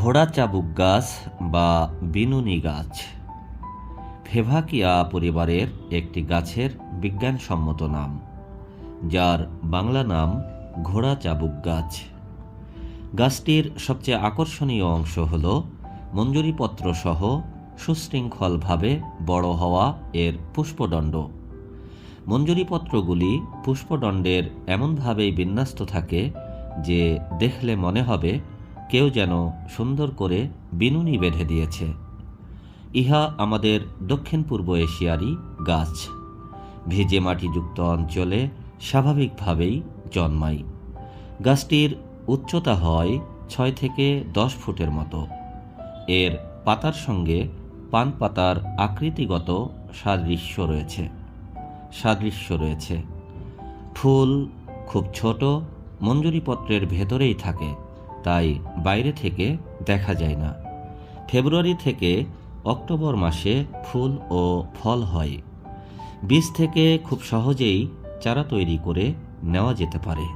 ঘোড়া চাবুক গাছ বা বিনুনি গাছ ফেভাকিয়া পরিবারের একটি গাছের বিজ্ঞানসম্মত নাম, যার বাংলা নাম ঘোড়া চাবুক গাছ। গাছটির সবচেয়ে আকর্ষণীয় অংশ হল মঞ্জুরিপত্র সহ সুশৃঙ্খলভাবে বড় হওয়া এর পুষ্পদণ্ড। মঞ্জুরিপত্রগুলি পুষ্পদণ্ডের এমনভাবেই বিন্যস্ত থাকে যে দেখলে মনে হবে কেউ যেন সুন্দর করে বিনুনি বেঁধে দিয়েছে। ইহা আমাদের দক্ষিণ পূর্ব এশিয়ারই গাছ। ভিজে মাটিযুক্ত অঞ্চলে স্বাভাবিকভাবেই জন্মায়। গাছটির উচ্চতা হয় 6 থেকে 10 ফুটের মতো। এর পাতার সঙ্গে পান পাতার আকৃতিগত সাদৃশ্য রয়েছে। ফুল খুব ছোট, মঞ্জুরিপত্রের ভেতরেই থাকে, তাই বাইরে থেকে দেখা যায় না। ফেব্রুয়ারি থেকে অক্টোবর মাসে ফুল ও ফল হয়। বীজ থেকে খুব সহজেই চারা তৈরি করে নেওয়া যেতে পারে।